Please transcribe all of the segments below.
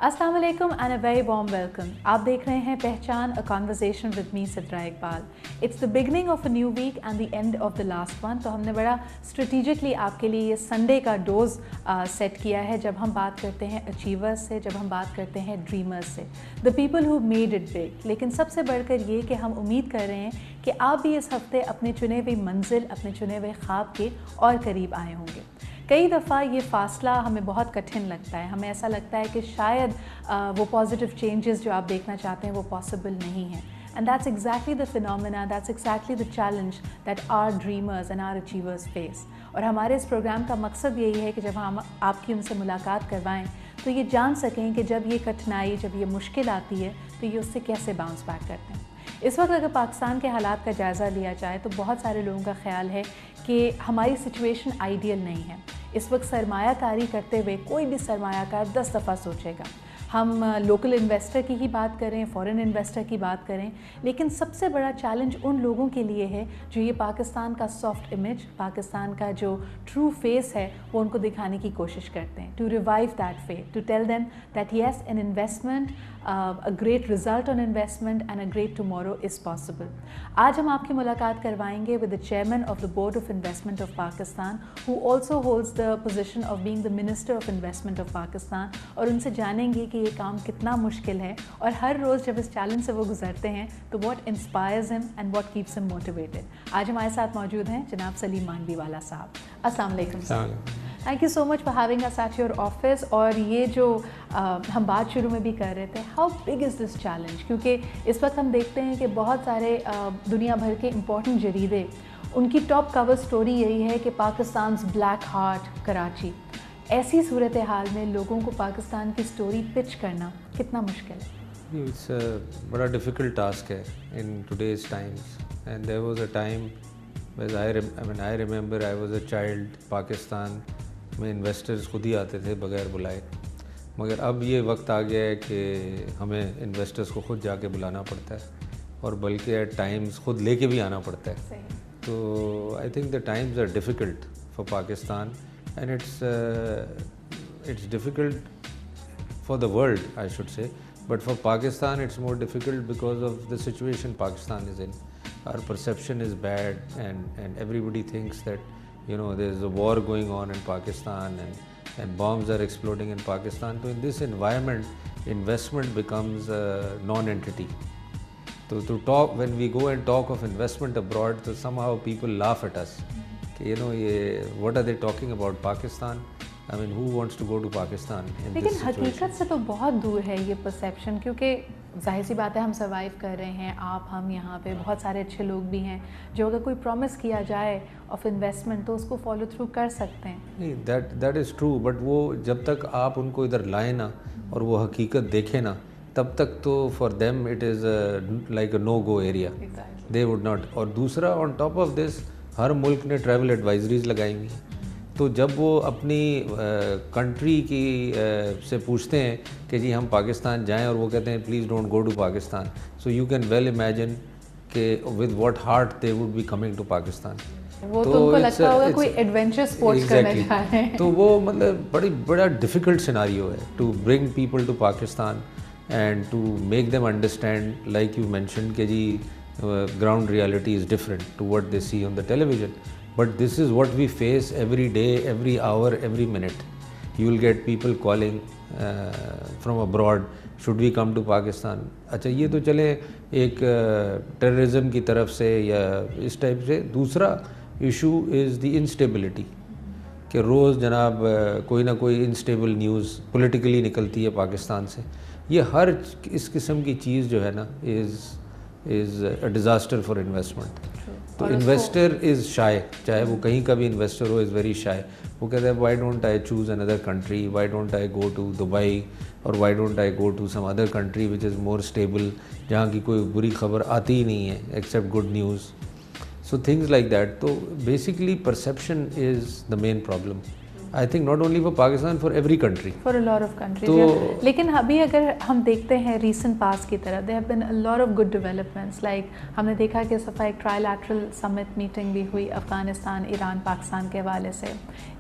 अस्सलाम वालेकुम and a very warm welcome. आप देख रहे हैं Pehchaan, a conversation with me Sidra Iqbal. It's the beginning of a new week and the end of the last one. तो हमने बड़ा स्ट्रेटिजिकली आपके लिए ये संडे का डोज सेट किया है जब हम बात करते हैं अचीवर्स से, जब हम बात करते हैं ड्रीमर्स से, the people who made it big. लेकिन सबसे बढ़कर ये कि हम उम्मीद कर रहे हैं कि आप भी इस हफ्ते अपने चुने हुए मंजिल, अपने चुने हुए ख्वाब के और करीब आए होंगे। कई दफ़ा ये फ़ासला हमें बहुत कठिन लगता है, हमें ऐसा लगता है कि शायद वो पॉजिटिव चेंजेस जो आप देखना चाहते हैं वो पॉसिबल नहीं है। And that's exactly the phenomena, that's exactly the challenge that our dreamers and our achievers face. और हमारे इस प्रोग्राम का मकसद यही है कि जब हम आपकी उनसे मुलाकात करवाएं तो ये जान सकें कि जब ये कठिनाई, जब ये मुश्किल आती है तो ये उससे कैसे बाउंस बैक करते हैं। इस वक्त अगर पाकिस्तान के हालात का जायज़ा लिया जाए तो बहुत सारे लोगों का ख्याल है कि हमारी सिचुएशन आइडियल नहीं है। इस वक्त सरमायाकारी करते हुए कोई भी सरमायाकार 10 दफ़ा सोचेगा। हम लोकल इन्वेस्टर की ही बात करें, फॉरेन इन्वेस्टर की बात करें, लेकिन सबसे बड़ा चैलेंज उन लोगों के लिए है जो ये पाकिस्तान का सॉफ्ट इमेज, पाकिस्तान का जो ट्रू फेस है वो उनको दिखाने की कोशिश करते हैं। To revive that faith, to tell them that yes, an investment, a great result on investment and a great tomorrow is possible. आज हम आपकी मुलाकात करवाएंगे with the chairman of the board of investment of Pakistan, who also holds the position of being the minister of investment of Pakistan, और उनसे जानेंगे कि ये काम कितना मुश्किल है और हर रोज़ जब इस चैलेंज से वो गुजरते हैं तो what inspires him and what keeps him motivated. आज हमारे साथ मौजूद हैं जनाब सलीम मानवीवाला साहब। अस्सलाम वालेकुम sir, thank you so much for having us at your office. और ये जो हम बात शुरू में भी कर रहे थे, how big is this challenge, क्योंकि इस वक्त हम देखते हैं कि बहुत सारे दुनिया भर के इम्पोर्टेंट जरीदे, उनकी टॉप कवर स्टोरी यही है कि पाकिस्तान ब्लैक हार्ट कराची। ऐसी सूरत हाल में लोगों को पाकिस्तान की स्टोरी पिच करना कितना मुश्किल है? इट्स बड़ा डिफ़िकल्ट टास्क है in today's times. And there was a time when I remember I was a child, Pakistan में इन्वेस्टर्स खुद ही आते थे बगैर बुलाए। मगर अब ये वक्त आ गया है कि हमें इन्वेस्टर्स को खुद जाके बुलाना पड़ता है और बल्कि एट टाइम्स खुद लेके भी आना पड़ता है। तो I think the times are difficult for Pakistan and it's difficult for the world, I should say, but for Pakistan it's more difficult because of the situation Pakistan is in. Our perception is bad and everybody thinks that, you know, there's a war going on in Pakistan and bombs are exploding in Pakistan. So in this environment investment becomes a non-entity. To talk, when we go and talk of investment abroad, so somehow people laugh at us. You know, what are they talking about Pakistan? I mean, who wants to go to Pakistan in this situation? लेकिन हकीकत से तो बहुत दूर है ये perception, क्योंकि जाहिर सी बात है हम सर्वाइव कर रहे हैं, आप हम यहाँ पे बहुत सारे अच्छे लोग भी हैं जो अगर कोई प्रॉमिस किया जाए ऑफ इन्वेस्टमेंट तो उसको फॉलो थ्रू कर सकते हैं। नहीं, दैट इज़ ट्रू, बट वो जब तक आप उनको इधर लाए ना और वो हकीकत देखें ना, तब तक तो for them it is like a no go area, they would not. और दूसरा, ऑन टॉप ऑफ दिस, हर मुल्क ने ट्रैवल एडवाइजरीज़ लगाई हुई हैं। तो जब वो अपनी कंट्री की से पूछते हैं कि जी हम पाकिस्तान जाएं और वो कहते हैं please don't go to Pakistan, so you can well imagine कि with what heart they would be coming to Pakistan. वो तो उनको लगता होगा कोई एडवेंचर स्पोर्ट्स करने जा रहे हैं। तो वो मतलब बड़ा डिफ़िकल्ट सिनारियो है to bring people to Pakistan and to make them understand, like you mention कि जी ground reality is different to what they see on the television, but this is what we face every day, every hour, every minute. You will get people calling from abroad, should we come to Pakistan? अच्छा, ये तो चले एक terrorism की तरफ से या इस टाइप से। दूसरा इशू इज़ द इंस्टेबिलिटी, कि रोज़ जनाब कोई ना कोई इंस्टेबल न्यूज़ पॉलिटिकली निकलती है पाकिस्तान से। ये हर इस किस्म की चीज़ जो है ना is a disaster for investment. तो इन्वेस्टर इज़ शाय, चाहे वो कहीं का भी इन्वेस्टर हो, इज़ वेरी शाय। वो कहता है why don't I choose another country, why don't I go to Dubai, और why don't I go to some other country which is more stable, जहाँ की कोई बुरी खबर आती ही नहीं है except good news. So things like that. तो basically perception is the main problem. I think not only for Pakistan, for every country, for a lot of countries. तो लेकिन अभी अगर हम देखते हैं रीसेंट पास की तरह, there have been a lot of good developments. Like हमने देखा कि इस दफ़ा एक ट्राईलैटरल समिट मीटिंग भी हुई अफगानिस्तान, ईरान, पाकिस्तान के हवाले से।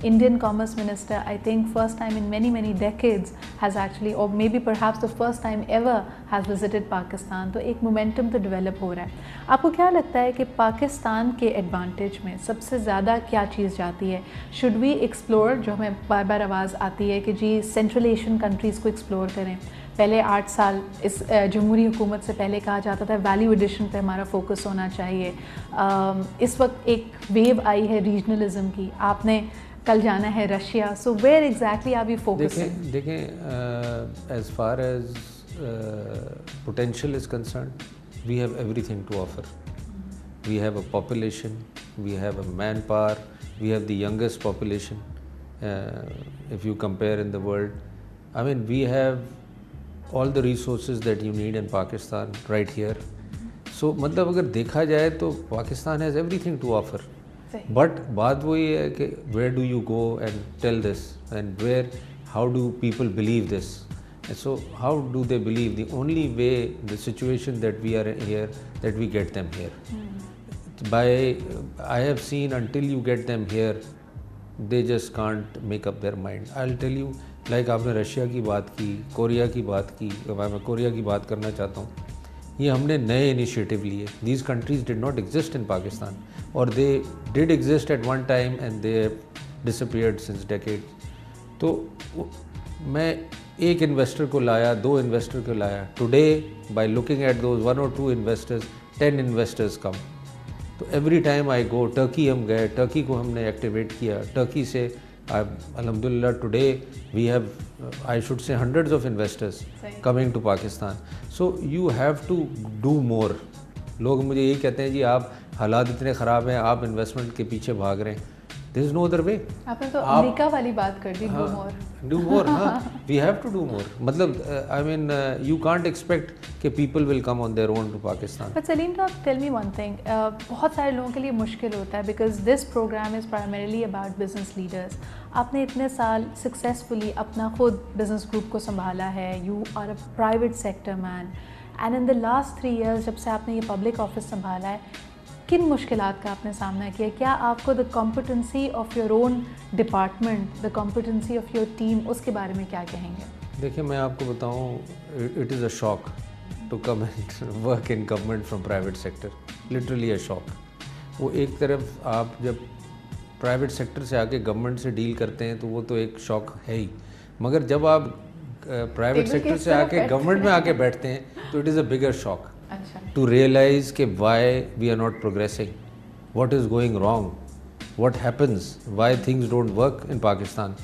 Indian commerce minister, I think first time in many decades has actually, और may be perhaps the first time ever has visited Pakistan. तो एक मोमेंटम तो डेवलप हो रहा है। आपको क्या लगता है कि पाकिस्तान के एडवांटेज में सबसे ज़्यादा क्या चीज़ जाती है? शुड वी एक्सप्लोर, जो हमें बार बार आवाज़ आती है कि जी सेंट्रल एशियन कंट्रीज़ को एक्सप्लोर करें। पहले 8 साल इस जमहूरी हुकूमत से पहले कहा जाता था वैल्यू एडिशन पे हमारा फोकस होना चाहिए। इस वक्त एक वेव आई है रीजनलिज्म की, आपने कल जाना है Russia, so where exactly are we focusing? देखें as far as potential is concerned, we have everything to offer. We have a population, we have a manpower, we have the youngest population if you compare in the world. I mean, we have all the resources that you need in Pakistan right here. So मतलब अगर देखा जाए तो Pakistan has everything to offer. But बात वही है कि where do you go and tell this, and where, how do people believe this? And so how do they believe? The only way, the situation that we are here, that we get them here. I have seen until you get them here, they just can't make up their mind. I'll tell you, like आपने Russia की बात की, Korea की बात की, मैं Korea की बात करना चाहता हूँ। ये हमने नए इनिशिएटिव लिए। These countries did not exist in Pakistan, or they did exist at one time and they have disappeared since decades. तो मैं एक इन्वेस्टर को लाया, 2 इन्वेस्टर को लाया। Today by looking at those 1 or 2 investors, 10 investors come. तो every time I go, Turkey हम गए, टर्की को हमने एक्टिवेट किया। टर्की से अल्हम्दुलिल्लाह today we have, I should say, hundreds of investors coming to Pakistan. So you have to do more. लोग मुझे यही कहते हैं जी आप हालात इतने ख़राब हैं, आप इन्वेस्टमेंट के पीछे भाग रहे हैं। There is no other way. आपने तो अमेरिका वाली बात कर दी, do more. Do more, हाँ. We have to do more. मतलब I mean you can't expect कि people will come on their own to Pakistan. But Salim, tell me one thing. बहुत सारे लोगों के लिए मुश्किल होता है because this program is primarily about business leaders. आपने इतने साल successfully अपना खुद business group को संभाला है. You are a private sector man. And in the last 3 years जब से आपने ये public office संभाला है, किन मुश्किलात का आपने सामना किया? क्या आपको the competency of your own department, the competency of your team, उसके बारे में क्या कहेंगे? देखिए मैं आपको बताऊं, it is a shock to come and work in government from private sector, literally a shock. वो एक तरफ आप जब प्राइवेट सेक्टर से आके गवर्नमेंट से डील करते हैं तो वो तो एक शॉक है ही, मगर जब आप प्राइवेट सेक्टर से आके गवर्नमेंट में आके बैठते हैं तो it is a bigger shock to realize कि why we are not progressing, what is going wrong, what happens, why things don't work in Pakistan.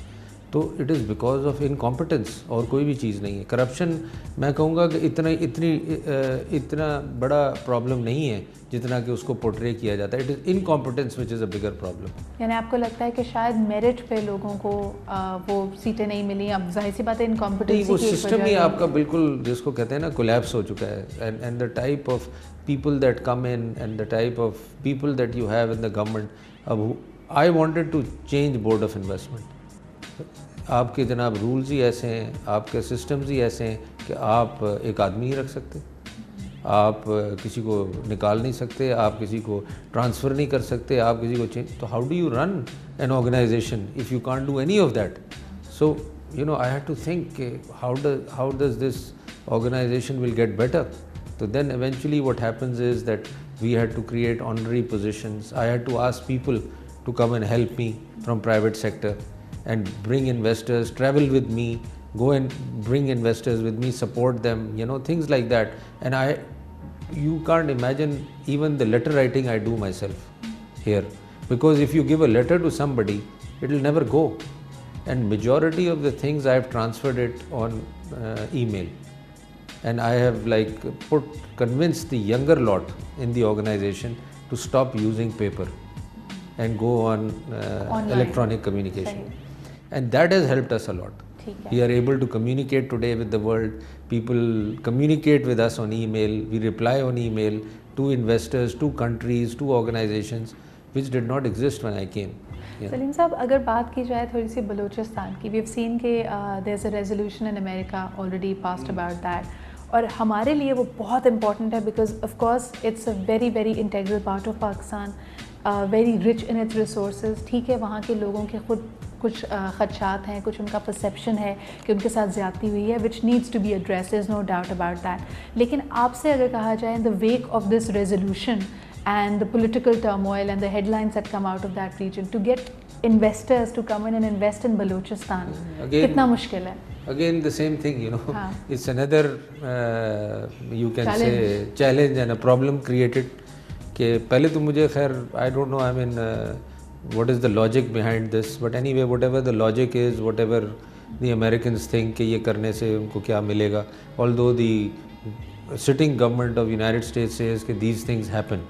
तो it is because of incompetence, और कोई भी चीज़ नहीं है। करप्शन मैं कहूँगा कि इतना बड़ा प्रॉब्लम नहीं है जितना कि उसको पोर्ट्रे किया जाता है। It is incompetence which is a bigger problem. यानी आपको लगता है कि शायद मेरिट पे लोगों को वो सीटें नहीं मिली, अब जाहिर सी बात है इनकॉम्पिटेंसी वो सिस्टम ही आपका बिल्कुल जिसको कहते हैं ना कोलैप्स हो चुका है। And the type of people that come in and the type of people that you have in the government, अब I wanted to change board of investment. आपके जनाब रूल्स ही ऐसे हैं, आपके सिस्टम्स ही ऐसे हैं कि आप एक आदमी ही रख सकते, आप किसी को निकाल नहीं सकते, आप किसी को ट्रांसफ़र नहीं कर सकते, आप किसी को चेंज, तो how do you run an organisation if you can't do any of that? So you know I have to think how does this organisation will get better? तो then eventually what happens is that we had to create honorary positions. I had to ask people to come and help me from private sector and bring investors, travel with me, go and bring investors with me, support them, you know, things like that. And you can't imagine even the letter writing I do myself here, because if you give a letter to somebody, it will never go, and majority of the things I have transferred it on email, and I have like convinced the younger lot in the organization to stop using paper and go on electronic communication. And that has helped us a lot. We are able to communicate today with the world. People communicate with us on email. We reply on email to investors, to countries, to organizations, which did not exist when I came. Saleem sahab, अगर बात की जाए थोड़ी सी बलूचिस्तान की, we have seen के there is a resolution in America already passed about that, और हमारे लिए वो बहुत इंपॉर्टेंट है because of course it's a very very integral part of Pakistan, very rich in its resources. ठीक है, वहाँ के लोगों के खुद कुछ खदशात हैं, कुछ उनका परसेप्शन है कि उनके साथ ज़्यादती हुई है, which needs to be addressed, is no doubt about that. लेकिन आपसे अगर कहा जाए in the wake of this resolution and the political turmoil and the headlines that come out of that region, to get investors to come in and invest in Balochistan, कितना मुश्किल है? Again the same thing, you know, it's another you can challenge. say challenge and a problem created. कि पहले तो मुझे खैर I don't know, I mean what is the logic behind this, but anyway whatever the logic is, whatever the Americans think कि ये करने से उनको क्या मिलेगा, although the sitting government of United States says that these things happen,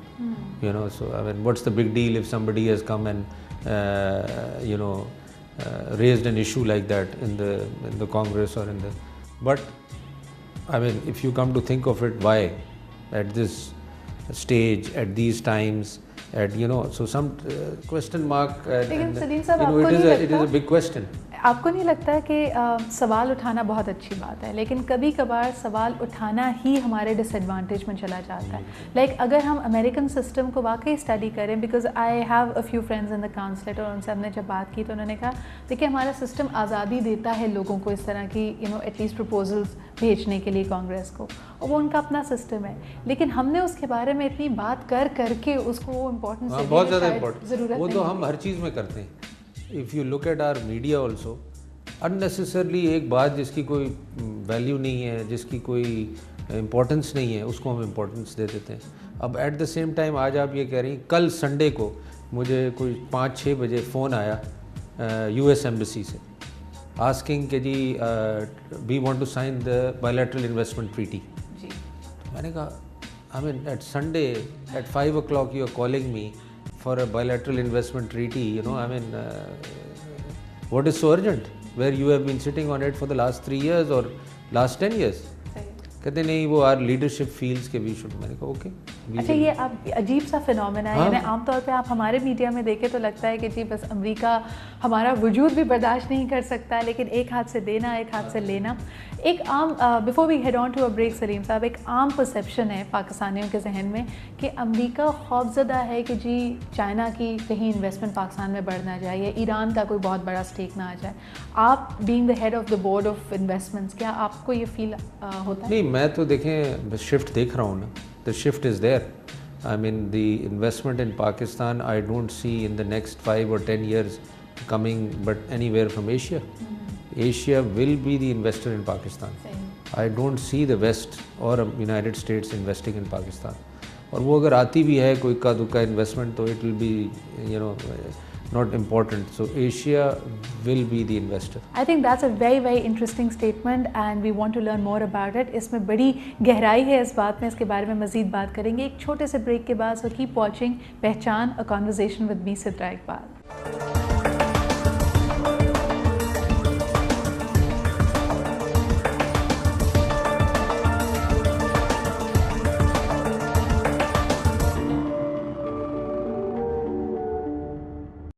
you know, so I mean what's the big deal if somebody has come and you know raised an issue like that in the Congress or in the, but I mean if you come to think of it, why at this stage, at these times, at you know, so some question mark, लेकिन सलीम साहब, you know, it is a big question. आपको नहीं लगता है कि सवाल उठाना बहुत अच्छी बात है, लेकिन कभी कभार सवाल उठाना ही हमारे डिसएडवांटेज में चला जाता है? लाइक अगर हम अमेरिकन सिस्टम को वाकई स्टडी करें, because I have a few friends in the consulate, और उनसे हमने जब बात की तो उन्होंने कहा देखिए हमारा सिस्टम आज़ादी देता है लोगों को इस तरह की यू नो एटलीस्ट प्रपोजल्स भेजने के लिए कांग्रेस को, और वो उनका अपना सिस्टम है, लेकिन हमने उसके बारे में इतनी बात करके उसको वो इम्पोर्टेंस बहुत ज़्यादा इम्पोर्टेंट, ज़रूरत वो तो हम हर चीज़ में करते हैं। If you look at our media also, unnecessarily एक बात जिसकी कोई वैल्यू नहीं है, जिसकी कोई इम्पोर्टेंस नहीं है, उसको हम इम्पोर्टेंस दे देते हैं। अब एट द सेम टाइम आज आप ये कह रही हैं, कल संडे को मुझे कोई 5-6 बजे फ़ोन आया यूएस एम्बेसी से, आस्किंग कि जी we want to sign the bilateral investment treaty. मैंने कहा I mean at Sunday at 5 o'clock you are calling me for a bilateral investment treaty, you know, I mean what is so urgent, where you have been sitting on it for the last 3 years or last 10 years. कहते नहीं वो are leadership feels के we should, मैंने कहा okay. अच्छा, ये आप अजीब सा फिनोमेना है, यानी आमतौर पे आप हमारे मीडिया में देखें तो लगता है कि जी बस अमेरिका हमारा वजूद भी बर्दाश्त नहीं कर सकता, लेकिन एक हाथ से देना एक हाथ से लेना। एक आम before we head on to a break Saleem sahab, एक आम परसेप्शन है पाकिस्तानियों के जहन में कि अमेरिका खौफजदा है कि जी चाइना की कहीं इन्वेस्टमेंट पाकिस्तान में बढ़ ना जाए या ईरान का कोई बहुत बड़ा स्टेक ना आ जाए। आप being the head of the board of investments, क्या आपको ये फील होता है? नहीं, मैं तो देखें शिफ्ट देख रहा हूँ ना, the shift is there. I mean the investment in Pakistan I don't see in the next 5 or 10 years coming but anywhere from Asia. Asia will be the investor in Pakistan. I don't see the West or United States investing in Pakistan. और वो अगर आती भी है कोई का दुका investment तो it will be you know not important. So Asia will be the investor. I think that's a very very interesting statement and we want to learn more about it. इसमें बड़ी गहराई है इस बात में, इसके बारे में मज़ीद बात करेंगे एक छोटे से ब्रेक के बाद। So keep watching पहचान, a conversation with me, Sidra Iqbal.